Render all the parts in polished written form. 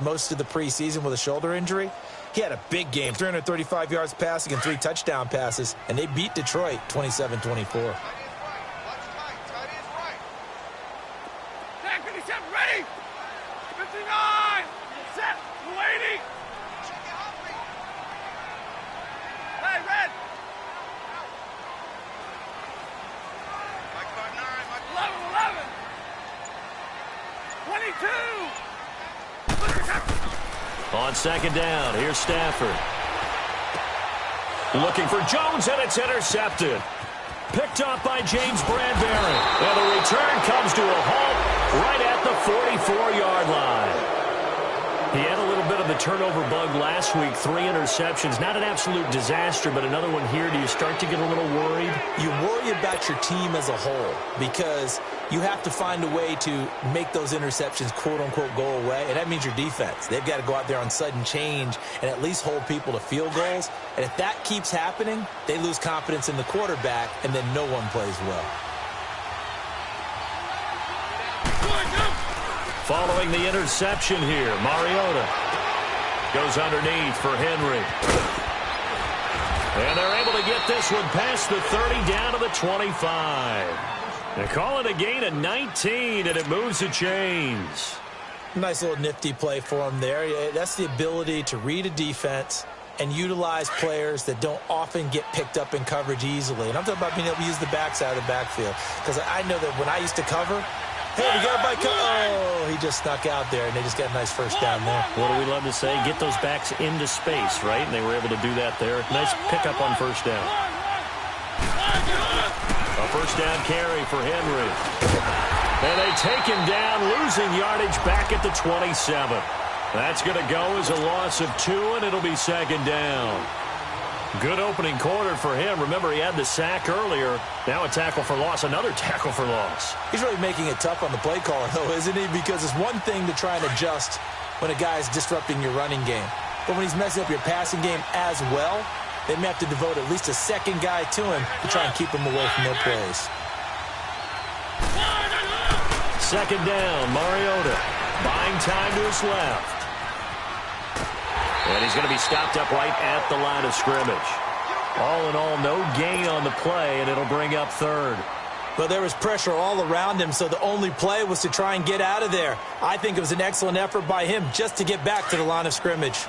most of the preseason with a shoulder injury. He had a big game, 335 yards passing and 3 touchdown passes, and they beat Detroit 27-24. Ready? 59! Set! Waiting! Hey, red! 11! 22! On second down, here's Stafford. Looking for Jones, and it's intercepted. Picked up by James Bradbury. And the return comes to a halt right at the 44-yard line. He had a little bit of the turnover bug last week, 3 interceptions. Not an absolute disaster, but another one here. Do you start to get a little worried? You worry about your team as a whole because you have to find a way to make those interceptions, quote-unquote, go away, and that means your defense. They've got to go out there on sudden change and at least hold people to field goals, and if that keeps happening, they lose confidence in the quarterback, and then no one plays well. Following the interception here, Mariota goes underneath for Henry. And they're able to get this one past the 30 down to the 25. They call it a gain of 19, and it moves the chains. Nice little nifty play for him there. That's the ability to read a defense and utilize players that don't often get picked up in coverage easily. And I'm talking about being able to use the backside of the backfield. Because I know that when I used to cover, hey, we got a bike. Oh, he just snuck out there, and they just got a nice first down there. What do we love to say? Get those backs into space, right? And they were able to do that there. Nice pickup on first down. A first down carry for Henry. And they take him down, losing yardage back at the 27. That's going to go as a loss of 2, and it'll be second down. Good opening quarter for him. Remember, he had the sack earlier. Now a tackle for loss, another tackle for loss. He's really making it tough on the play caller, though, isn't he? Because it's one thing to try and adjust when a guy is disrupting your running game. But when he's messing up your passing game as well, they may have to devote at least a second guy to him to try and keep him away from their plays. Second down, Mariota buying time to his left. And he's going to be stopped up right at the line of scrimmage. All in all, no gain on the play, and it'll bring up third. But there was pressure all around him, so the only play was to try and get out of there. I think it was an excellent effort by him just to get back to the line of scrimmage.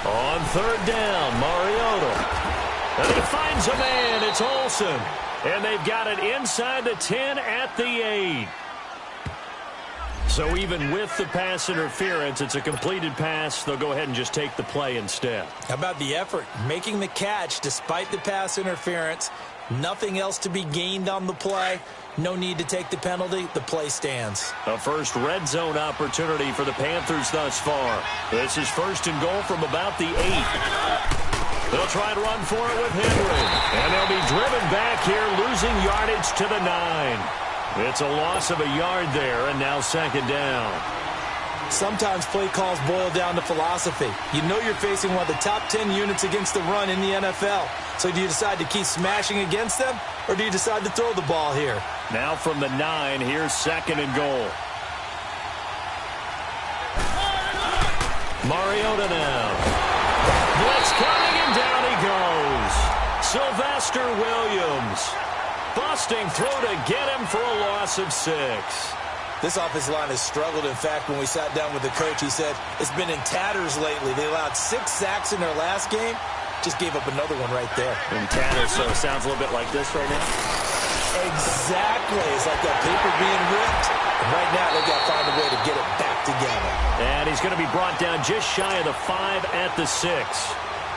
On third down, Mariota. And he finds a man. It's Olsen. And they've got it inside the 10 at the 8. So even with the pass interference, it's a completed pass. They'll go ahead and just take the play instead. How about the effort? Making the catch despite the pass interference. Nothing else to be gained on the play. No need to take the penalty. The play stands. A first red zone opportunity for the Panthers thus far. This is first and goal from about the 8. They'll try and run for it with Henry. And they'll be driven back here, losing yardage to the 9. It's a loss of a yard there, and now second down. Sometimes play calls boil down to philosophy. You know you're facing one of the top 10 units against the run in the NFL. So do you decide to keep smashing against them, or do you decide to throw the ball here? Now from the 9, here's second and goal. Mariota now. Blitz coming, and down he goes. Sylvester Williams busting through to get him for a loss of 6. This offensive line has struggled. In fact, when we sat down with the coach, he said it's been in tatters lately. They allowed 6 sacks in their last game. Just gave up another one right there. In tatters, so it sounds a little bit like this right now. Exactly. It's like that paper being ripped. And right now, they've got to find a way to get it back together. And he's going to be brought down just shy of the 5 at the 6.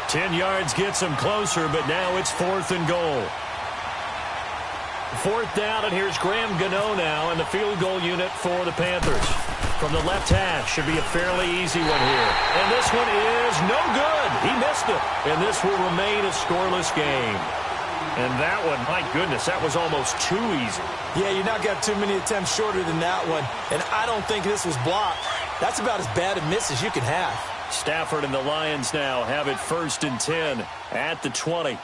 10 yards gets him closer, but now it's fourth and goal. Fourth down, and here's Graham Gano now in the field goal unit for the Panthers. From the left hash, should be a fairly easy one here. And this one is no good. He missed it. And this will remain a scoreless game. And that one, my goodness, that was almost too easy. Yeah, you're not got too many attempts shorter than that one. And I don't think this was blocked. That's about as bad a miss as you can have. Stafford and the Lions now have it 1st and 10 at the 20.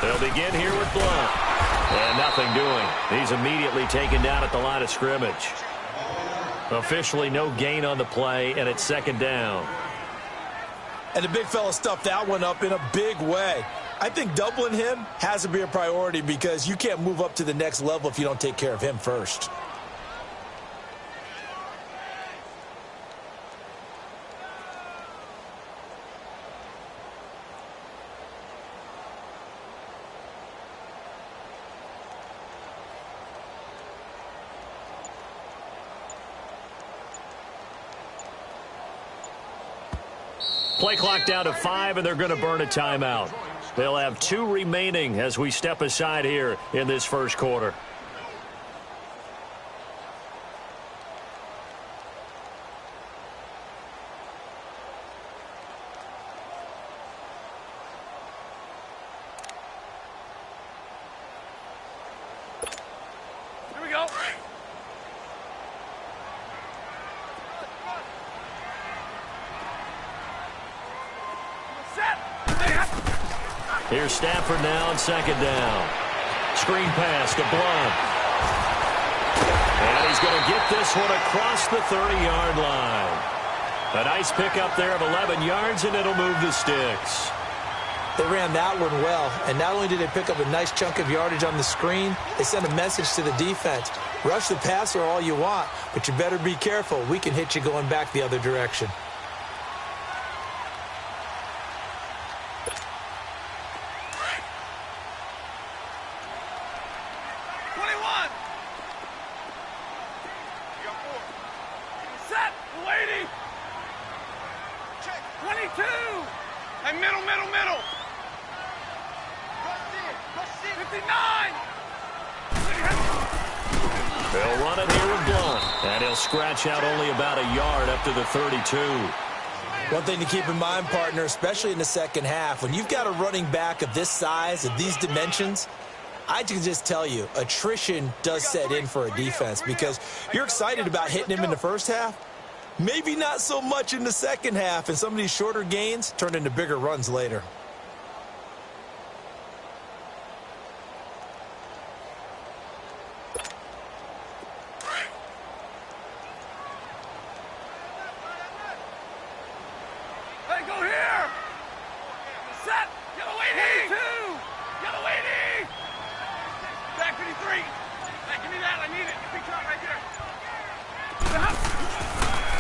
They'll begin here with Blunt. And nothing doing. He's immediately taken down at the line of scrimmage. Officially no gain on the play, and it's 2nd down. And the big fella stuffed that one up in a big way. I think doubling him has to be a priority because you can't move up to the next level if you don't take care of him first. Play clock down to 5, and they're going to burn a timeout. They'll have 2 remaining as we step aside here in this first quarter. Here we go. Here's Stafford now on 2nd down. Screen pass to Blunt. And he's going to get this one across the 30-yard line. A nice pickup there of 11 yards, and it'll move the sticks. They ran that one well, and not only did they pick up a nice chunk of yardage on the screen, they sent a message to the defense. Rush the passer all you want, but you better be careful. We can hit you going back the other direction. They'll run it here with Blunt. And he'll scratch out only about a yard up to the 32. One thing to keep in mind, partner, especially in the second half, when you've got a running back of this size, of these dimensions, I can just tell you, attrition does set in for a defense because you're excited about hitting him in the first half. Maybe not so much in the second half, and some of these shorter gains turn into bigger runs later.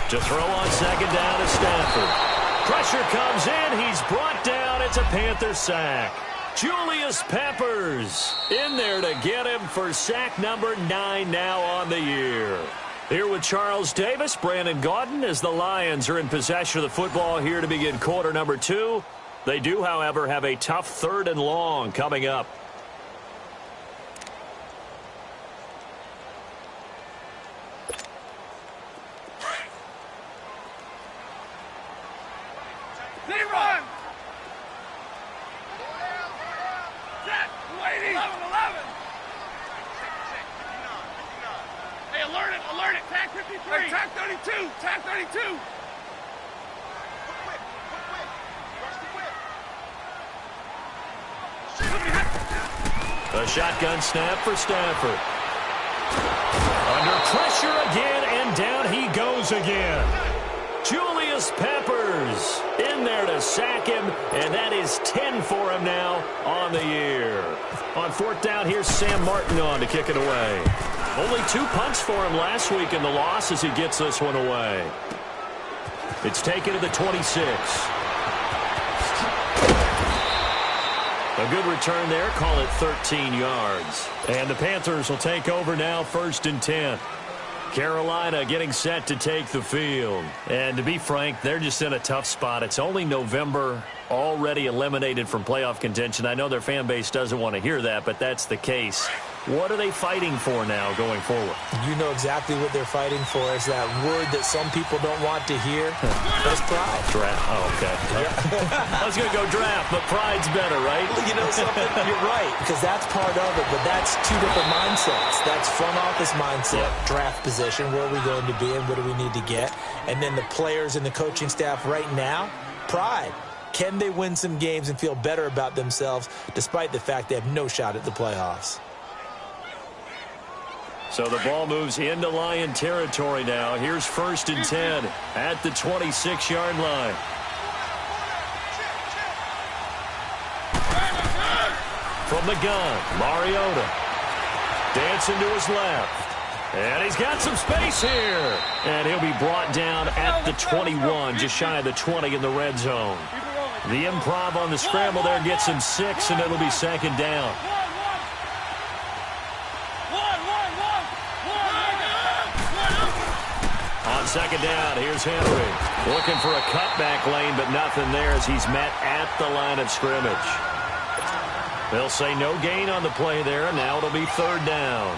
To throw on 2nd down to Stafford. Pressure comes in. He's brought down. It's a Panther sack. Julius Peppers in there to get him for sack number 9 now on the year. Here with Charles Davis, Brandon Gaudin, as the Lions are in possession of the football here to begin quarter number 2. They do, however, have a tough 3rd and long coming up. A shotgun snap for Stafford. Under pressure again, and down he goes again. Julius Peppers in there to sack him, and that is 10 for him now on the year. On 4th down, here's Sam Martin on to kick it away. Only 2 punts for him last week in the loss as he gets this one away. It's taken to the 26. A good return there, call it 13 yards. And the Panthers will take over now, 1st and 10. Carolina getting set to take the field. And to be frank, they're just in a tough spot. It's only November, already eliminated from playoff contention. I know their fan base doesn't want to hear that, but that's the case. What are they fighting for now going forward? You know exactly what they're fighting for. It's that word that some people don't want to hear. That's pride. Draft. Oh, okay. Yeah. I was going to go draft, but pride's better, right? You know something? You're right, because that's part of it, but that's two different mindsets. That's front office mindset, draft position, where are we going to be and what do we need to get? And then the players and the coaching staff right now, pride. Can they win some games and feel better about themselves despite the fact they have no shot at the playoffs? So the ball moves into Lion territory now. Here's 1st and 10 at the 26-yard line. From the gun, Mariota. Dancing to his left. And he's got some space here. And he'll be brought down at the 21, just shy of the 20 in the red zone. The improv on the scramble there gets him 6, and it'll be 2nd down. On 2nd down, here's Henry. Looking for a cutback lane, but nothing there as he's met at the line of scrimmage. They'll say no gain on the play there, and now it'll be 3rd down.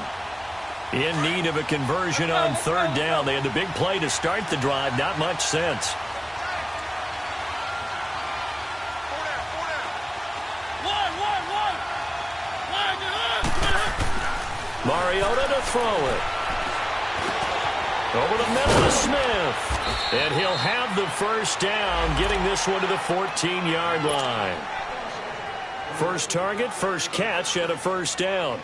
In need of a conversion on 3rd down. They had the big play to start the drive, not much sense. Mariota to throw it. Over the middle to Smith. And he'll have the 1st down, getting this one to the 14-yard line. First target, first catch at a 1st down.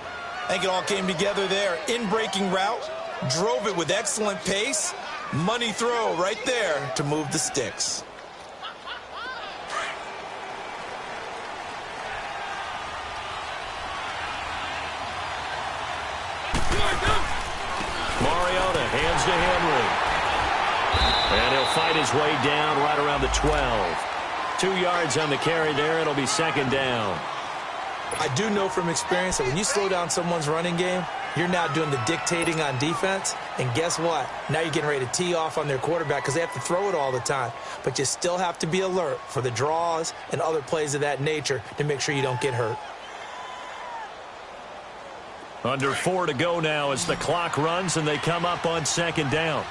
I think it all came together there. In-breaking route, drove it with excellent pace. Money throw right there to move the sticks. Mariota hands to Henry. And he'll fight his way down right around the 12. 2 yards on the carry there. It'll be 2nd down. I do know from experience that when you slow down someone's running game, you're now doing the dictating on defense. And guess what? Now you're getting ready to tee off on their quarterback because they have to throw it all the time. But you still have to be alert for the draws and other plays of that nature to make sure you don't get hurt. Under 4 to go now as the clock runs and they come up on 2nd down.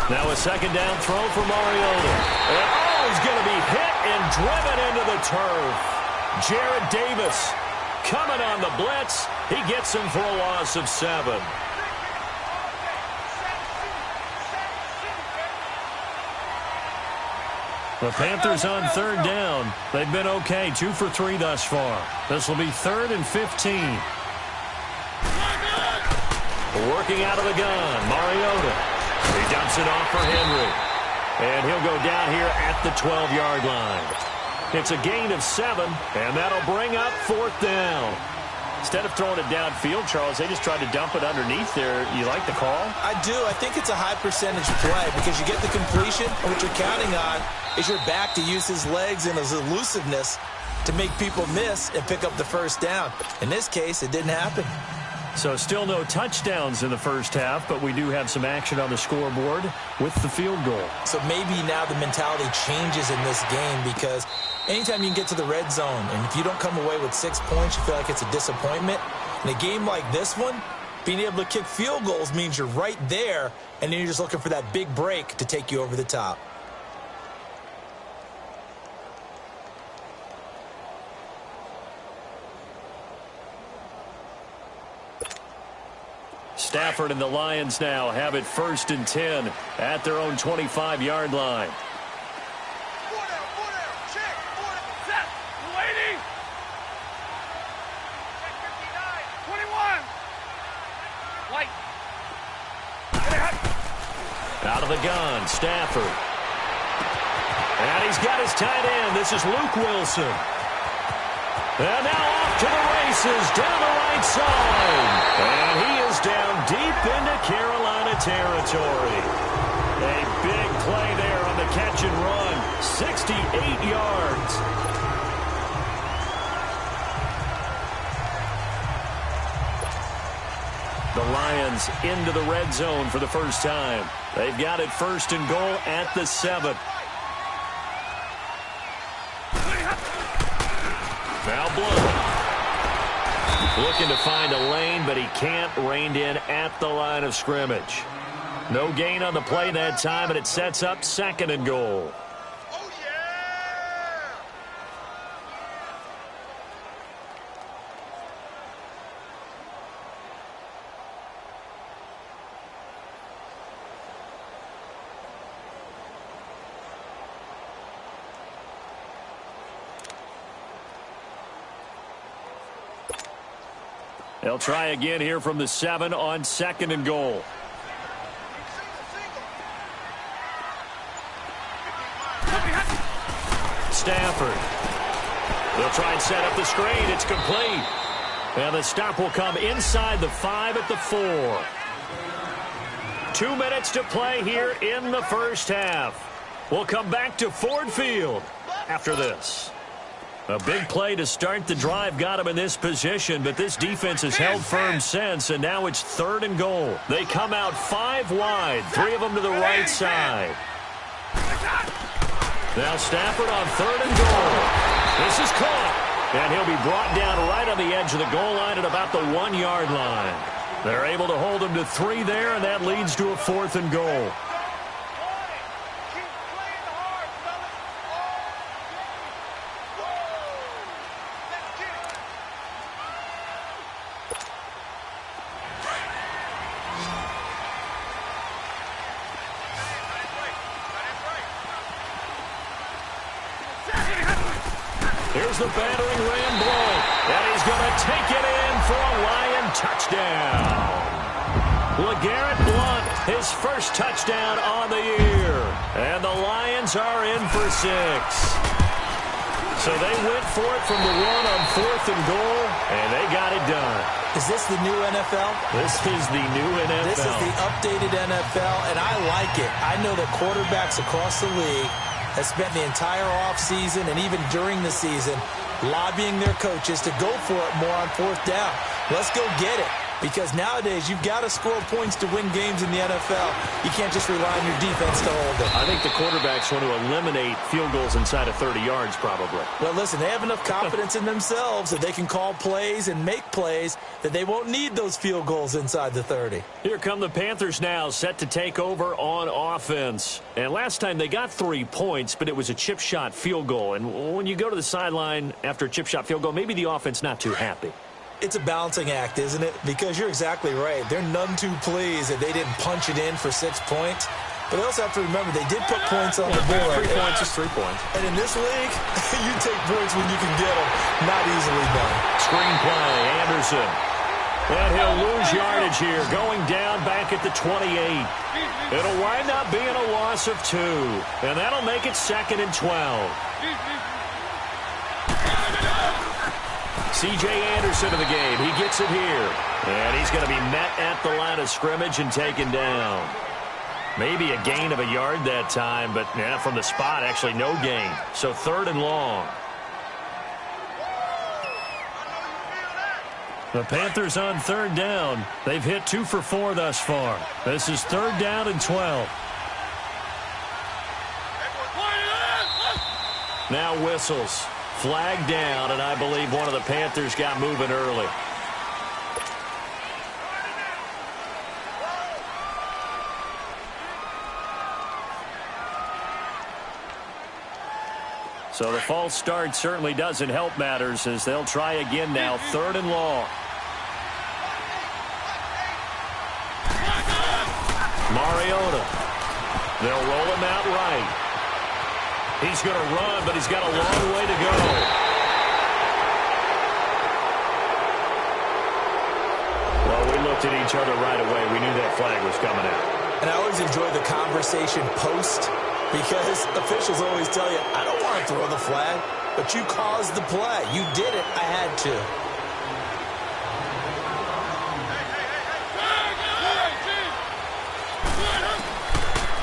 Now a 2nd down throw for Mariota. And he's going to be hit and driven into the turf. Jared Davis coming on the blitz. He gets him for a loss of 7. The Panthers on 3rd down. They've been okay, 2 for 3 thus far. This will be 3rd and 15. Working out of the gun, Mariota. He dumps it off for Henry. And he'll go down here at the 12-yard line. It's a gain of 7, and that'll bring up 4th down. Instead of throwing it downfield, Charles, they just tried to dump it underneath there. You like the call? I do. I think it's a high percentage play because you get the completion, and what you're counting on is your back to use his legs and his elusiveness to make people miss and pick up the 1st down. In this case, it didn't happen. So still no touchdowns in the 1st half, but we do have some action on the scoreboard with the field goal. So maybe now the mentality changes in this game because anytime you can get to the red zone, and if you don't come away with 6 points, you feel like it's a disappointment. In a game like this one, being able to kick field goals means you're right there, and then you're just looking for that big break to take you over the top. Stafford and the Lions now have it 1st and 10 at their own 25-yard line. Out of the gun, Stafford. And he's got his tight end. This is Luke Wilson. And now off to the races down the right side. And he is down deep into Carolina territory. A big play there on the catch and run. 68 yards. The Lions into the red zone for the first time. They've got it 1st and goal at the 7. Now Blunt. Looking to find a lane, but he can't. Reined in at the line of scrimmage. No gain on the play that time, and it sets up 2nd and goal. Oh, yeah! They'll try again here from the 7 on 2nd and goal. Stafford. They'll try and set up the screen. It's complete. And the stop will come inside the 5 at the 4. 2 minutes to play here in the first half. We'll come back to Ford Field after this. A big play to start the drive got him in this position, but this defense has held firm since, and now it's 3rd and goal. They come out 5 wide, 3 of them to the right side. Now Stafford on 3rd and goal. This is caught, and he'll be brought down right on the edge of the goal line at about the 1-yard line. They're able to hold him to 3 there, and that leads to a 4th and goal. Here's the battering ram blow, and he's going to take it in for a Lion touchdown. LeGarrette Blount, his first touchdown on the year. And the Lions are in for 6. So they went for it from the 1 on 4th and goal, and they got it done. Is this the new NFL? This is the new NFL. This is the updated NFL, and I like it. I know that quarterbacks across the league have spent the entire offseason and even during the season lobbying their coaches to go for it more on 4th down. Let's go get it. Because nowadays, you've got to score points to win games in the NFL. You can't just rely on your defense to hold it. I think the quarterbacks want to eliminate field goals inside of 30 yards, probably. Well, listen, they have enough confidence in themselves that they can call plays and make plays that they won't need those field goals inside the 30. Here come the Panthers now, set to take over on offense. And last time they got 3 points, but it was a chip shot field goal. And when you go to the sideline after a chip shot field goal, maybe the offense not too happy. It's a balancing act, isn't it? Because you're exactly right. They're none too pleased that they didn't punch it in for 6 points. But they also have to remember they did put points on the board. 3 points is 3 points. And in this league, you take points when you can get them. Not easily done. Screenplay, Anderson. And he'll lose yardage here, going down back at the 28. It'll wind up being a loss of 2. And that'll make it 2nd and 12. C.J. Anderson in the game. He gets it here. And he's going to be met at the line of scrimmage and taken down. Maybe a gain of a yard that time, but from the spot, actually no gain. So 3rd and long. The Panthers on 3rd down. They've hit 2 for 4 thus far. This is 3rd down and 12. Now whistles. Flag down, and I believe one of the Panthers got moving early. So the false start certainly doesn't help matters as they'll try again now, 3rd and long. Mariota. They'll roll him out right. He's going to run, but he's got a long way to go. Well, we looked at each other right away. We knew that flag was coming out. And I always enjoy the conversation post because officials always tell you, I don't want to throw the flag, but you caused the play. You did it. I had to.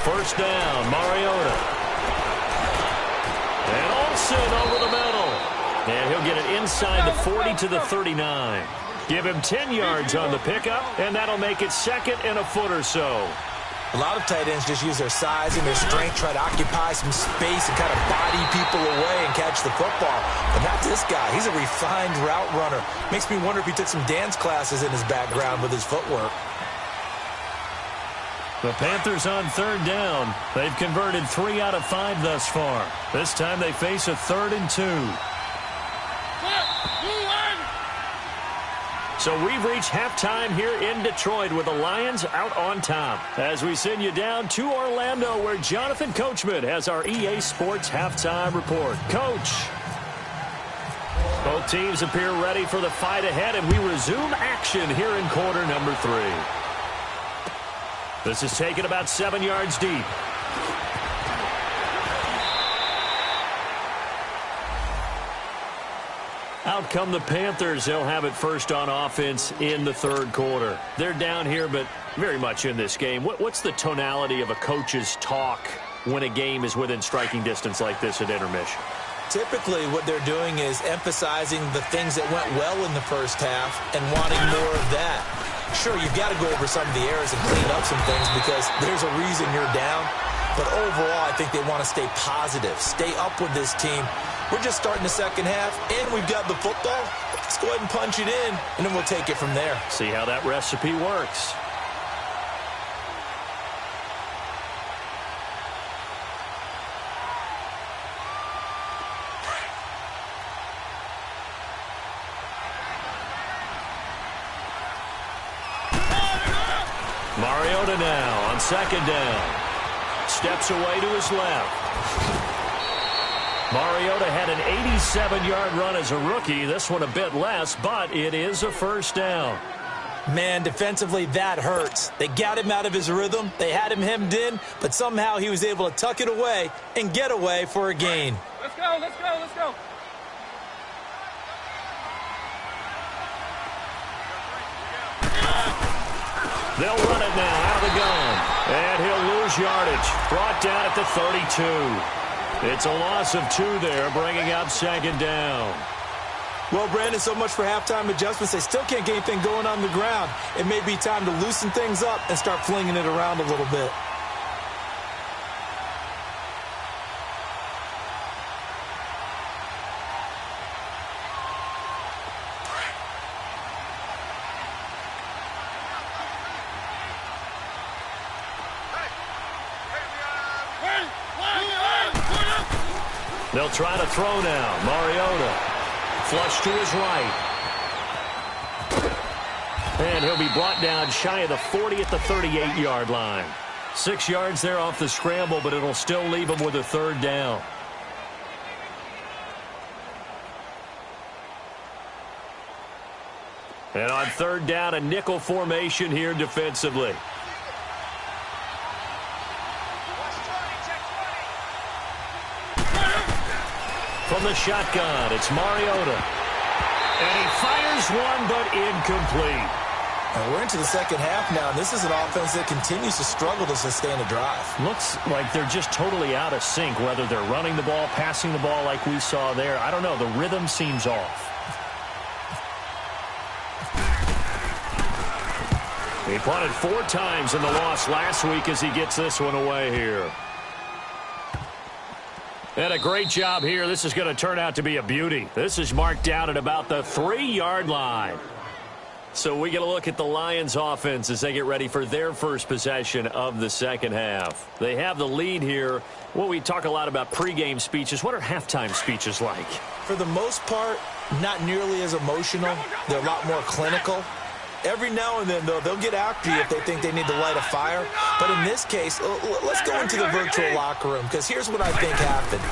First down, Mariota. And Olsen over the middle. And he'll get it inside the 40 to the 39. Give him 10 yards on the pickup, and that'll make it 2nd and a foot or so. A lot of tight ends just use their size and their strength, try to occupy some space and kind of body people away and catch the football. But not this guy. He's a refined route runner. Makes me wonder if he took some dance classes in his background with his footwork. The Panthers on third down. They've converted 3 out of 5 thus far. This time they face a 3rd and 2. So we've reached halftime here in Detroit with the Lions out on top. As we send you down to Orlando where Jonathan Coachman has our EA Sports halftime report. Coach. Both teams appear ready for the fight ahead, and we resume action here in quarter number 3. This is taken about 7 yards deep. Out come the Panthers. They'll have it first on offense in the 3rd quarter. They're down here, but very much in this game. What's the tonality of a coach's talk when a game is within striking distance like this at intermission? Typically, what they're doing is emphasizing the things that went well in the first half and wanting more of that. Sure, you've got to go over some of the errors and clean up some things because there's a reason you're down. But overall, I think they want to stay positive, stay up with this team. We're just starting the second half, and we've got the football. Let's go ahead and punch it in, and then we'll take it from there. See how that recipe works. Mariota now on second down. Steps away to his left. Mariota had an 87-yard run as a rookie. This one a bit less, but it is a first down. Man, defensively, that hurts. They got him out of his rhythm. They had him hemmed in, but somehow he was able to tuck it away and get away for a gain. Let's go, let's go, let's go. They'll run it now out of the gun. And he'll lose yardage. Brought down at the 32. It's a loss of 2 there, bringing up second down. Well, Brandon, so much for halftime adjustments. They still can't get anything going on the ground. It may be time to loosen things up and start flinging it around a little bit. They'll try to throw now. Mariota. Flush to his right. And he'll be brought down shy of the 40 at the 38-yard line. 6 yards there off the scramble, but it'll still leave him with a 3rd down. And on 3rd down, a nickel formation here defensively. From the shotgun, it's Mariota. And he fires one, but incomplete. And we're into the second half now, and this is an offense that continues to struggle to sustain a drive. Looks like they're just totally out of sync, whether they're running the ball, passing the ball like we saw there. I don't know. The rhythm seems off. He punted 4 times in the loss last week as he gets this one away here. And a great job here. This is going to turn out to be a beauty. This is marked out at about the 3-yard line. So we get a look at the Lions offense as they get ready for their first possession of the second half. They have the lead here. Well, we talk a lot about pregame speeches. What are halftime speeches like? For the most part, not nearly as emotional. They're a lot more clinical. Every now and then, though, they'll get after you if they think they need to light a fire. But in this case, let's go into the virtual locker room, because here's what I think happened.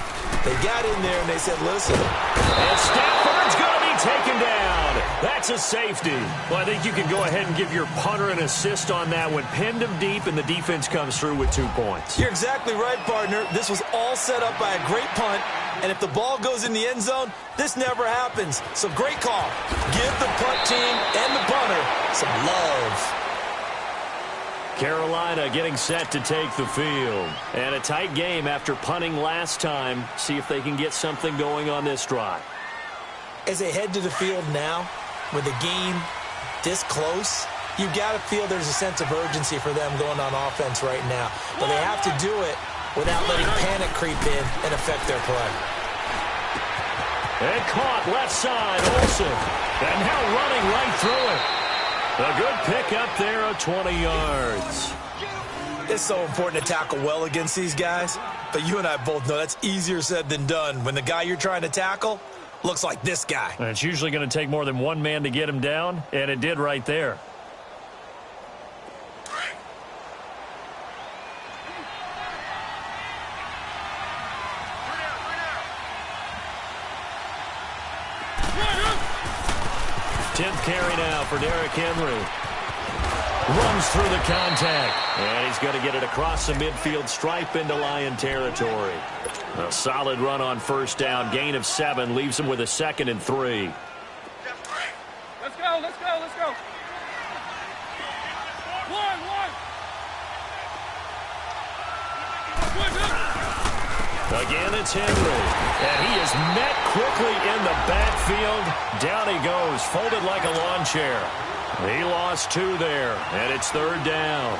They got in there and they said, listen. And Stafford's going to be taken down. That's a safety. Well, I think you can go ahead and give your punter an assist on that one. Pinned him deep, and the defense comes through with 2 points. You're exactly right, partner. This was all set up by a great punt. And if the ball goes in the end zone, this never happens. So great call. Give the punt team and the punter some love. Carolina getting set to take the field. And a tight game after punting last time. See if they can get something going on this drive. As they head to the field now, with the game this close, You got to feel there's a sense of urgency for them going on offense right now. But they have to do it without letting panic creep in and affect their play. And caught left side, Olsen. And now running right through it. A good pickup there of 20 yards. It's so important to tackle well against these guys, but you and I both know that's easier said than done when the guy you're trying to tackle looks like this guy. And it's usually going to take more than one man to get him down, and it did right there. Tenth carry now for Derrick Henry. Runs through the contact. And he's going to get it across the midfield stripe into Lion territory. A solid run on first down. Gain of 7 leaves him with a 2nd and 3. Let's go, let's go, let's go. One. Again, it's Henry. And he is met quickly in the backfield. Down he goes, folded like a lawn chair. He lost 2 there, and it's 3rd down.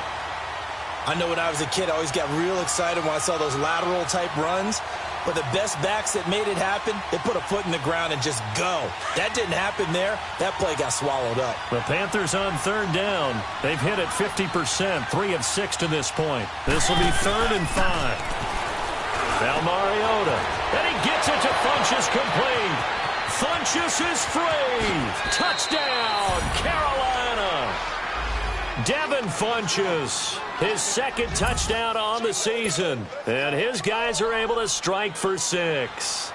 I know when I was a kid, I always got real excited when I saw those lateral-type runs. But the best backs that made it happen, they put a foot in the ground and just go. That didn't happen there. That play got swallowed up. The Panthers on 3rd down. They've hit it 50%, 3 of 6 to this point. This will be 3rd and 5. Now Mariota, and he gets it to Funchess complete. Funchess is free. Touchdown, Carolina. Devin Funchess, his 2nd touchdown on the season. And his guys are able to strike for 6.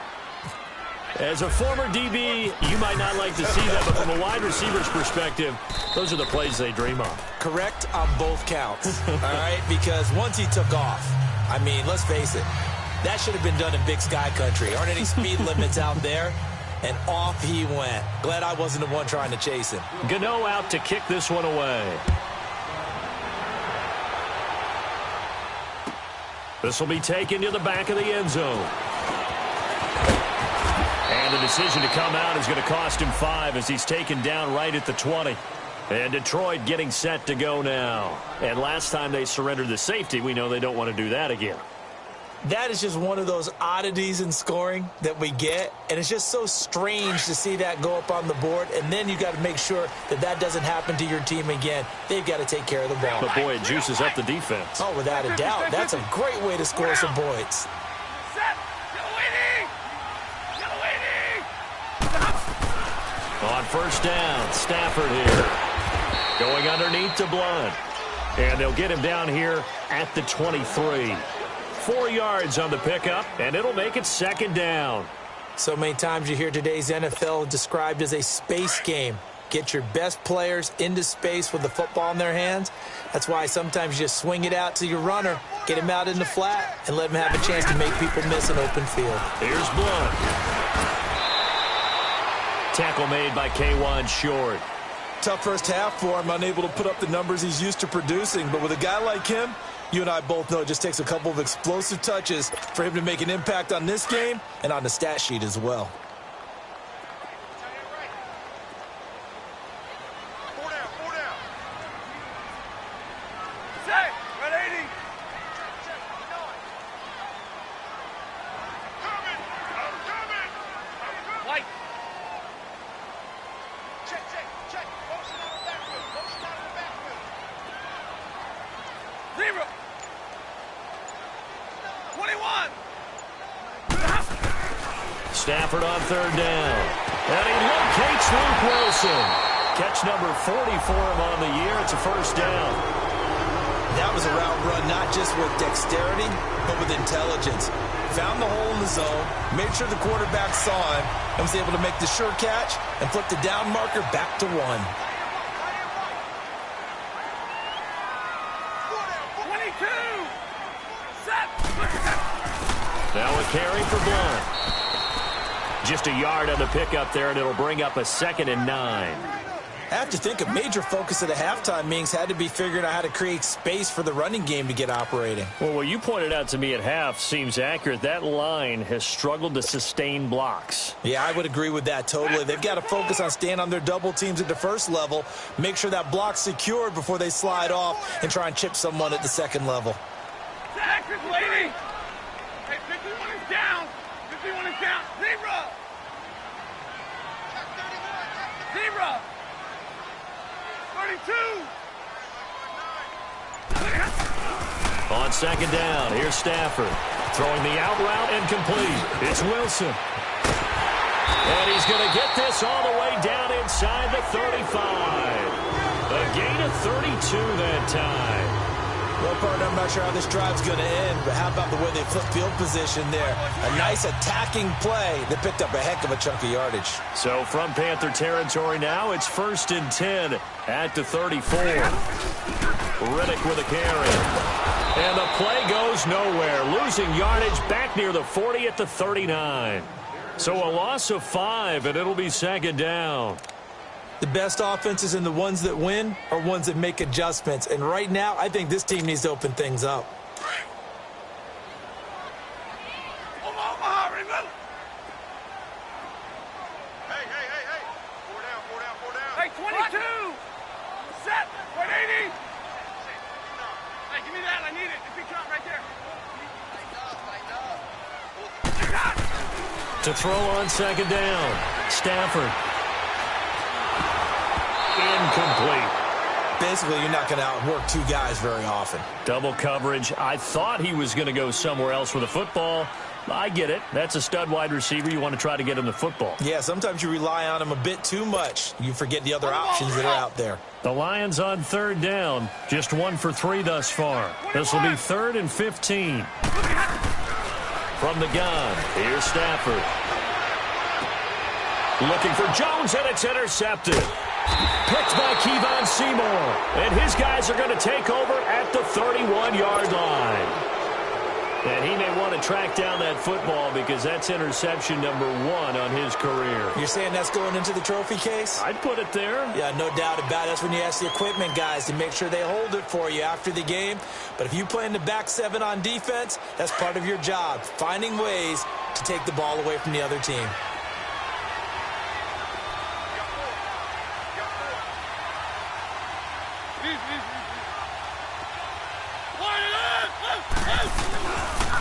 As a former DB, you might not like to see that, but from a wide receiver's perspective, those are the plays they dream of. Correct on both counts, all right? Because once he took off, I mean, let's face it, that should have been done in Big Sky Country. Aren't any speed limits out there? And off he went. Glad I wasn't the one trying to chase him. Gano out to kick this one away. This will be taken to the back of the end zone. And the decision to come out is going to cost him 5 as he's taken down right at the 20. And Detroit getting set to go now. And last time they surrendered the safety, we know they don't want to do that again. That is just one of those oddities in scoring that we get, and it's just so strange to see that go up on the board, and then you got to make sure that that doesn't happen to your team again. They've got to take care of the ball. But, boy, it juices up the defense. Oh, without a doubt. That's a great way to score some points. On first down, Stafford here. Going underneath to Blunt. And they'll get him down here at the 23. 4 yards on the pickup, and it'll make it 2nd down. So many times you hear today's NFL described as a space game. Get your best players into space with the football in their hands. That's why sometimes you just swing it out to your runner, get him out in the flat, and let him have a chance to make people miss an open field. Here's Blunt. Tackle made by K'Wan Short. Tough first half for him, unable to put up the numbers he's used to producing. But with a guy like him, you and I both know it just takes a couple of explosive touches for him to make an impact on this game and on the stat sheet as well. Four down. Set. Red 80. I'm coming. White. Check. Motion out of the backfield. 0. 21. Stafford on 3rd down. And he locates Luke Wilson. Catch number 40 for him on the year. It's a first down. That was a route run not just with dexterity, but with intelligence. Found the hole in the zone, made sure the quarterback saw him, and was able to make the sure catch and flip the down marker back to 1. Now a carry for Blunt. Just a yard on the pickup there, and it'll bring up a 2nd and 9. I have to think a major focus of the halftime meetings had to be figuring out how to create space for the running game to get operating. Well, what you pointed out to me at half seems accurate. That line has struggled to sustain blocks. Yeah, I would agree with that totally. They've got to focus on staying on their double teams at the first level, make sure that block's secured before they slide off and try and chip someone at the second level. Zach, this lady! Hey, 51 is down! 51 is down! Zebra! Zebra! 32! On second down, here's Stafford. Throwing the out route and complete. It's Wilson. And he's going to get this all the way down inside the 35. A gain of 32 that time. Well, partner, I'm not sure how this drive's going to end, but how about the way they flip field position there? A nice attacking play that picked up a heck of a chunk of yardage. So from Panther territory now, it's 1st and 10 at the 34. Riddick with a carry. And the play goes nowhere. Losing yardage back near the 40 at the 39. So a loss of 5, and it'll be second down. The best offenses and the ones that win are ones that make adjustments. And right now, I think this team needs to open things up. Omaha, remember? Hey. 4 down. Hey, 22. Set. 180. Hey, give me that. I need it. If you come right there. To throw on second down. Stafford. Incomplete. Basically, you're not going to outwork two guys very often. Double coverage. I thought he was going to go somewhere else with the football. I get it. That's a stud wide receiver. You want to try to get him the football. Yeah, sometimes you rely on him a bit too much. You forget the other options that are out there. The Lions on third down. Just 1 for 3 thus far. This will be 3rd and 15. From the gun, here's Stafford. Looking for Jones, and it's intercepted. Picked by Kevon Seymour. And his guys are going to take over at the 31-yard line. And he may want to track down that football because that's interception number 1 on his career. You're saying that's going into the trophy case? I'd put it there. Yeah, no doubt about it. That's when you ask the equipment guys to make sure they hold it for you after the game. But if you play in the back 7 on defense, that's part of your job, finding ways to take the ball away from the other team.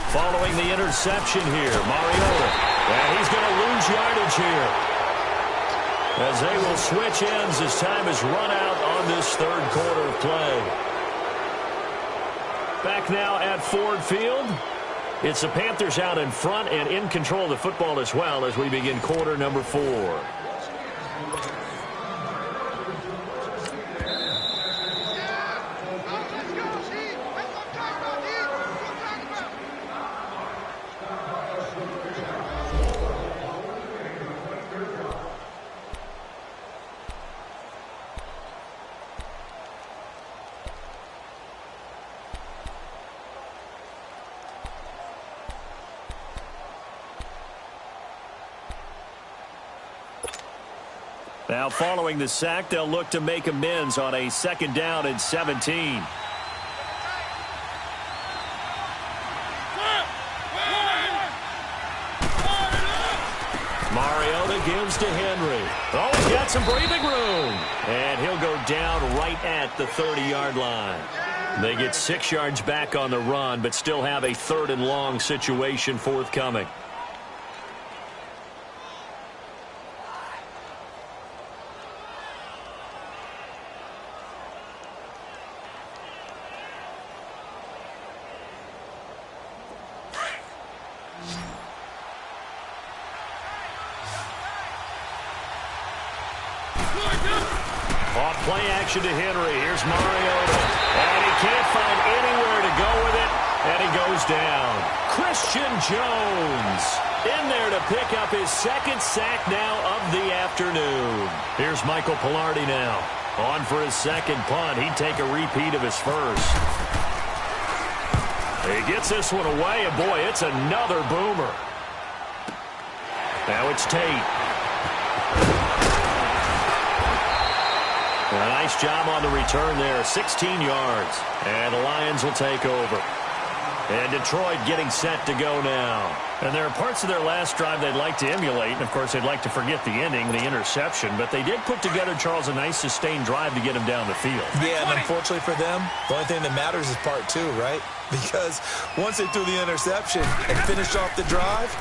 Following the interception here, Mariota. And he's going to lose yardage here. As they will switch ends as time is run out on this third quarter of play. Back now at Ford Field. It's the Panthers out in front and in control of the football as well as we begin quarter number 4. Now, following the sack, they'll look to make amends on a 2nd down and 17. Mariota gives to Henry. Oh, he's got some breathing room. And he'll go down right at the 30-yard line. They get 6 yards back on the run, but still have a 3rd and long situation forthcoming. Off play action to Henry. Here's Mariota. And he can't find anywhere to go with it. And he goes down. Christian Jones in there to pick up his 2nd sack now of the afternoon. Here's Michael Pilardi now. On for his 2nd punt. He'd take a repeat of his 1st. He gets this one away, and boy, it's another boomer. Now it's Tate. A nice job on the return there, 16 yards. And the Lions will take over. And Detroit getting set to go now. And there are parts of their last drive they'd like to emulate. And, of course, they'd like to forget the ending, the interception. But they did put together, Charles, a nice sustained drive to get him down the field. Yeah, and unfortunately for them, the only thing that matters is part two, right? Because once they threw the interception and finished off the drive,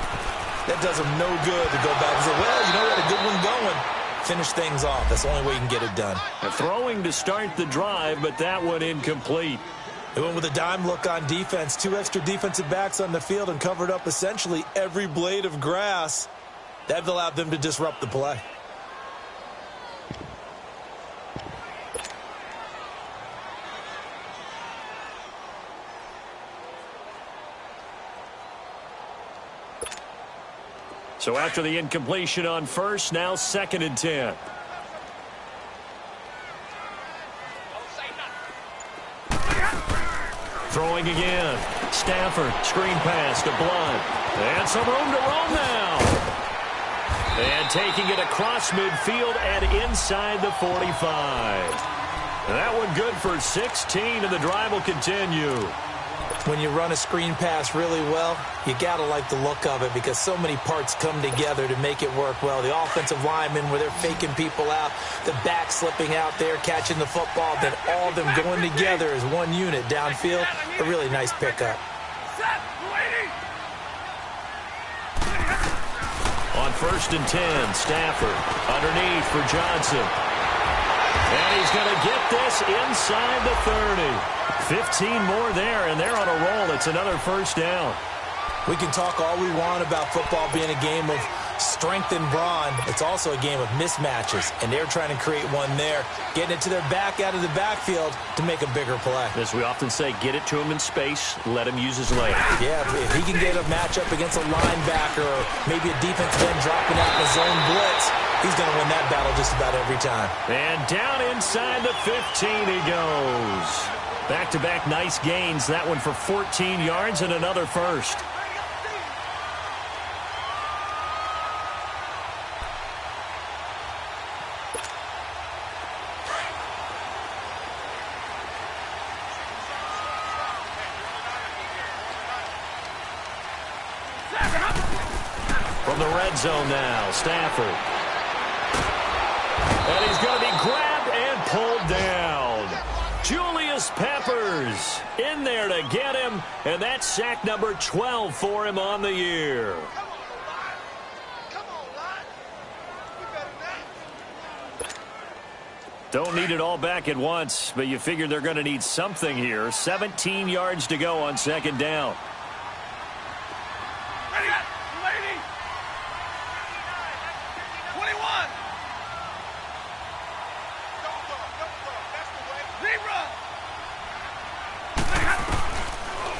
that does them no good to go back and say, well, you know what, a good one going. Finish things off. That's the only way you can get it done. And throwing to start the drive, but that one incomplete. They went with a dime look on defense. 2 extra defensive backs on the field and covered up essentially every blade of grass. That allowed them to disrupt the play. So after the incompletion on first, now 2nd and 10. Throwing again. Stafford, screen pass to Blunt. And some room to roam now. And taking it across midfield and inside the 45. That one good for 16, and the drive will continue. When you run a screen pass really well, you got to like the look of it because so many parts come together to make it work well. The offensive linemen where they're faking people out, the back slipping out there, catching the football, then all of them going together as one unit downfield. A really nice pickup. On 1st and 10, Stafford underneath for Johnson. And he's going to get this inside the 30. 15 more there, and they're on a roll. It's another first down. We can talk all we want about football being a game of strength and brawn. It's also a game of mismatches, and they're trying to create one there, getting it to their back out of the backfield to make a bigger play. As we often say, get it to him in space, let him use his leg. Yeah, if he can get a matchup against a linebacker or maybe a defensive end dropping out in a zone blitz, he's going to win that battle just about every time. And down inside the 15 he goes. Back-to-back nice gains. That one for 14 yards and another first. From the red zone now, Stafford. And he's going to be grabbed and pulled down. Julius Peppers in there to get him, and that's sack number 12 for him on the year. Don't need it all back at once, but you figure they're going to need something here. 17 yards to go on 2nd down. Ready, lady. 21.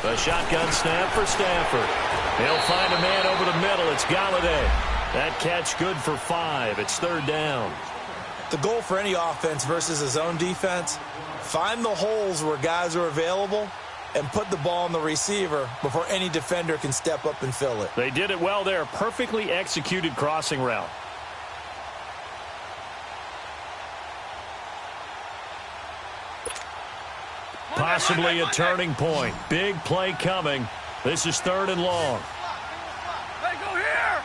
The shotgun snap for Stafford. He'll find a man over the middle. It's Galladay. That catch good for 5. It's 3rd down. The goal for any offense versus a zone defense, find the holes where guys are available and put the ball on the receiver before any defender can step up and fill it. They did it well there. Perfectly executed crossing route. Possibly a turning point. Big play coming. This is 3rd and long. Hey, go here.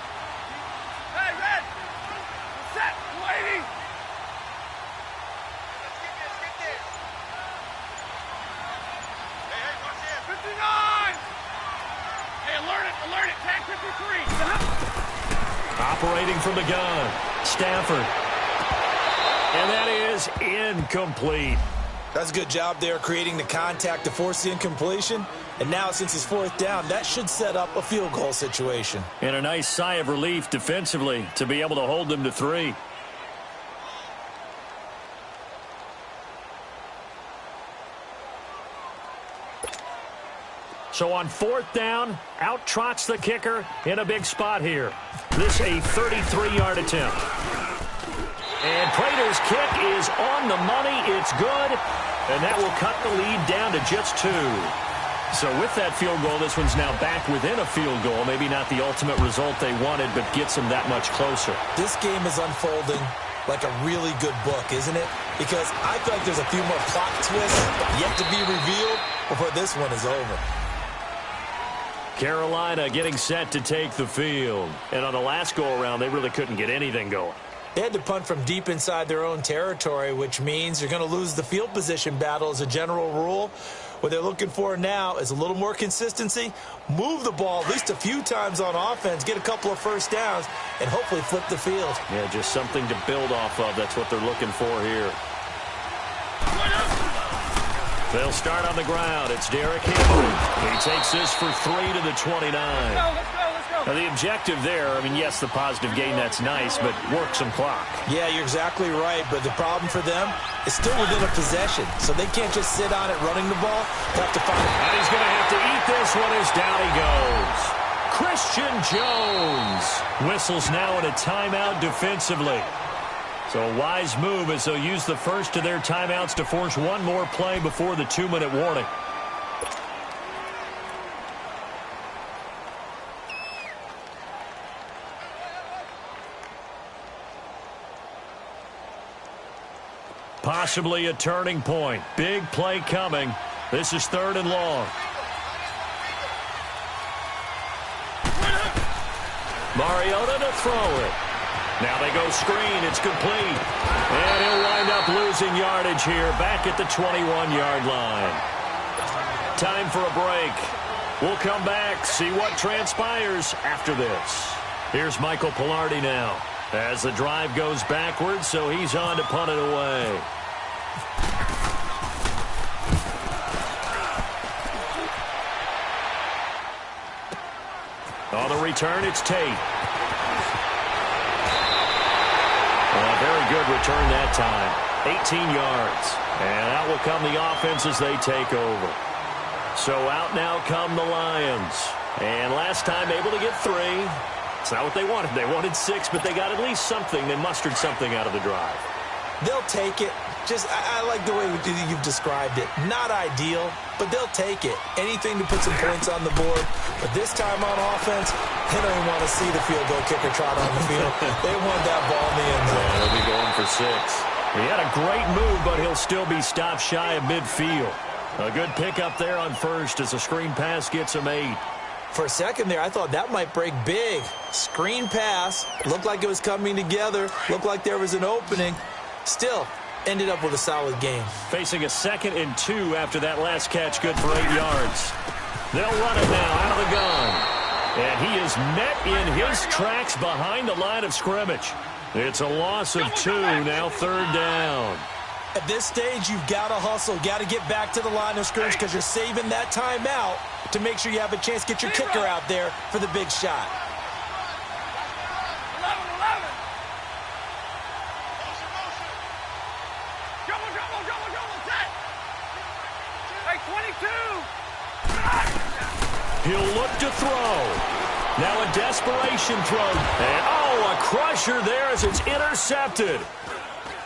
Hey, red. Set, lady. Let's get this. Hey, watch this. 59. Hey, alert it. Tag 53. Operating from the gun. Stafford. And that is incomplete. That's a good job there creating the contact to force the incompletion. And now since it's 4th down, that should set up a field goal situation. And a nice sigh of relief defensively to be able to hold them to 3. So on 4th down, out trots the kicker in a big spot here. This a 33-yard attempt. And Prater's kick is on the money. It's good. And that will cut the lead down to just 2. So with that field goal, this one's now back within a field goal. Maybe not the ultimate result they wanted, but gets them that much closer. This game is unfolding like a really good book, isn't it? because I feel like there's a few more plot twists yet to be revealed before this one is over. Carolina getting set to take the field. And on the last go-around, they really couldn't get anything going. They had to punt from deep inside their own territory, which means you're going to lose the field position battle as a general rule. What they're looking for now is a little more consistency, move the ball at least a few times on offense, get a couple of first downs, and hopefully flip the field. Yeah, just something to build off of. That's what they're looking for here. They'll start on the ground. It's Derrick Henry. He takes this for 3 to the 29. Let's go. Now, the objective there, I mean, yes, the positive gain, that's nice, but work some clock. Yeah, you're exactly right, but the problem for them is still within a possession, so they can't just sit on it running the ball. They have to find it. And he's going to have to eat this one as down he goes. Christian Jones whistles now in a timeout defensively. So a wise move as they'll use the first of their timeouts to force one more play before the 2-minute warning. Possibly a turning point. Big play coming. This is 3rd and long. Mariota to throw it. Now they go screen. It's complete. And he'll wind up losing yardage here back at the 21-yard line. Time for a break. We'll come back, see what transpires after this. Here's Michael Pilardi now as the drive goes backwards, so he's on to punt it away. On the return, it's Tate. A very good return that time. 18 yards. And out will come the offense as they take over. So out now come the Lions. And last time able to get 3. It's not what they wanted. They wanted 6, but they got at least something. They mustered something out of the drive. They'll take it. I like the way you've described it. Not ideal, but they'll take it. Anything to put some points on the board. But this time on offense, they don't even want to see the field goal kicker trot on the field. They want that ball in the end zone. They'll be going for 6. He had a great move, but he'll still be stopped shy of midfield. A good pickup there on first as a screen pass gets him 8. For a second there, I thought that might break big. Screen pass. Looked like it was coming together. Looked like there was an opening. Still, ended up with a solid game. Facing a 2nd and 2 after that last catch, good for 8 yards. They'll run it now out of the gun. And he is met in his tracks behind the line of scrimmage. It's a loss of 2, now 3rd down. At this stage, you've got to hustle, got to get back to the line of scrimmage because you're saving that timeout to make sure you have a chance to get your kicker out there for the big shot. 11. Set. Hey, 22. He'll look to throw. Now a desperation throw. And, a crusher there as it's intercepted.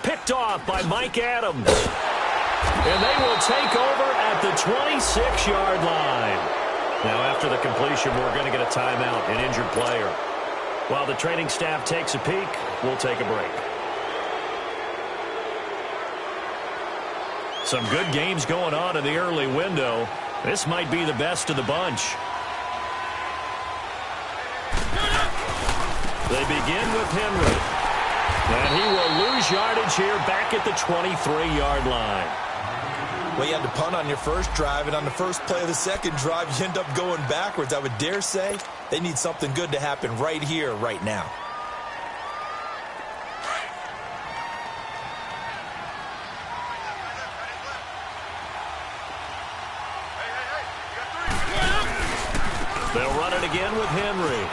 Picked off by Mike Adams. And they will take over at the 26-yard line. Now after the completion, we're going to get a timeout, an injured player. While the training staff takes a peek, we'll take a break. Some good games going on in the early window. This might be the best of the bunch. They begin with Henry. And he will lose yardage here back at the 23-yard line. Well, you had to punt on your first drive, and on the first play of the second drive, you end up going backwards. I would dare say they need something good to happen right here, right now. They'll run it again with Henry.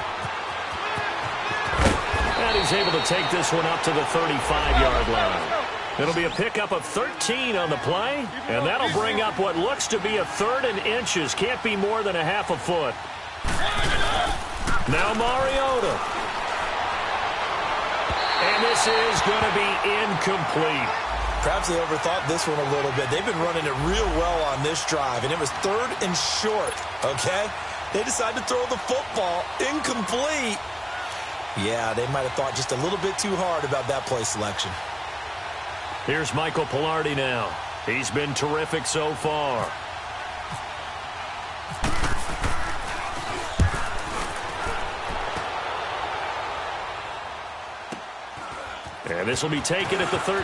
And he's able to take this one up to the 35-yard line. It'll be a pickup of 13 on the play, and that'll bring up what looks to be a 3rd and inches. Can't be more than a half a foot. Now Mariota. And this is going to be incomplete. Perhaps they overthought this one a little bit. They've been running it real well on this drive, and it was 3rd and short, okay? They decided to throw the football incomplete. Yeah, they might have thought just a little bit too hard about that play selection. Here's Michael Pilardi now. He's been terrific so far. And this will be taken at the 13.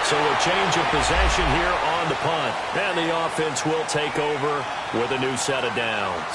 So a change of possession here on the punt. And the offense will take over with a new set of downs.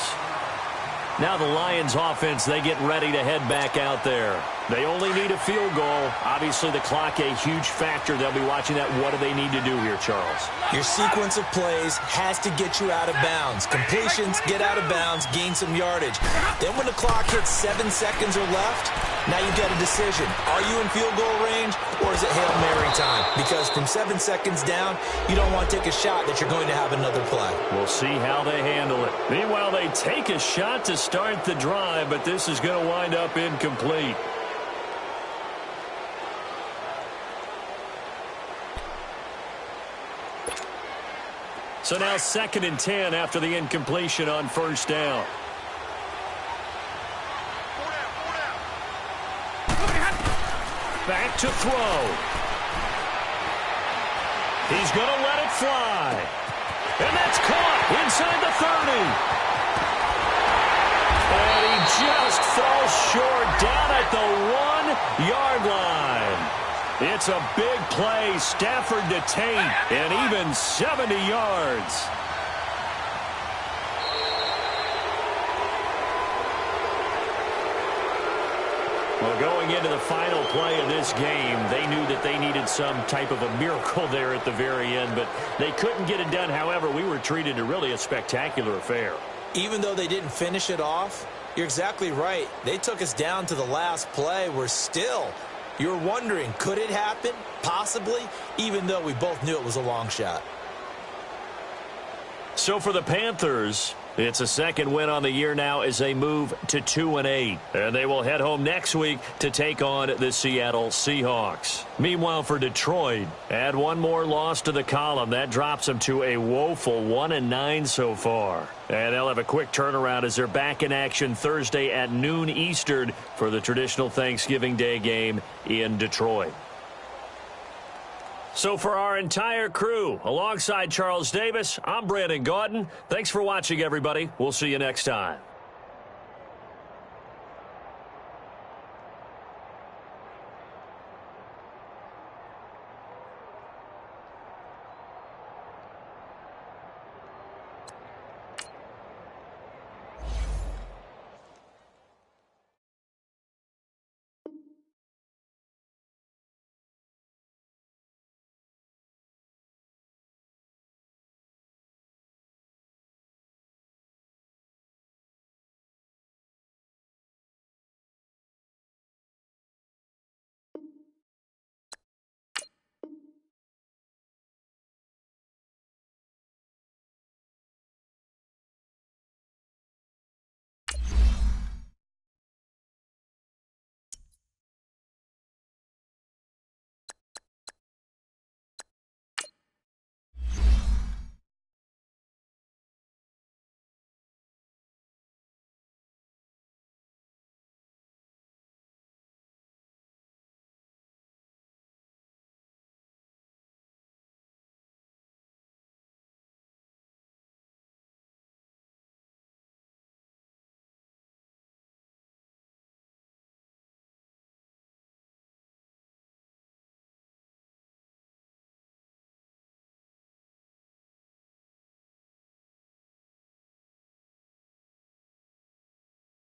Now the Lions offense, they get ready to head back out there. They only need a field goal. Obviously, the clock a huge factor. They'll be watching that. What do they need to do here, Charles? Your sequence of plays has to get you out of bounds. Completions, get out of bounds, gain some yardage. Then when the clock hits 7 seconds or left, now you've got a decision. Are you in field goal range or is it Hail Mary time? Because from 7 seconds down, you don't want to take a shot that you're going to have another play. We'll see how they handle it. Meanwhile, they take a shot to start the drive, but this is going to wind up incomplete. So now 2nd and 10 after the incompletion on first down. Back to throw. He's going to let it fly. And that's caught inside the 30. And he just falls short down at the 1-yard line. It's a big play. Stafford to Tate, and even 70 yards. Well, going into the final play of this game, they knew that they needed some type of a miracle there at the very end, but they couldn't get it done. However, we were treated to really a spectacular affair. Even though they didn't finish it off, you're exactly right. They took us down to the last play. We're still... You're wondering, could it happen? Possibly, even though we both knew it was a long shot. So for the Panthers, it's a second win on the year now as they move to 2-8. And they will head home next week to take on the Seattle Seahawks. Meanwhile, for Detroit, add one more loss to the column. That drops them to a woeful 1-9 so far. And they'll have a quick turnaround as they're back in action Thursday at noon Eastern for the traditional Thanksgiving Day game in Detroit. So for our entire crew, alongside Charles Davis, I'm Brandon Gaudin. Thanks for watching, everybody. We'll see you next time.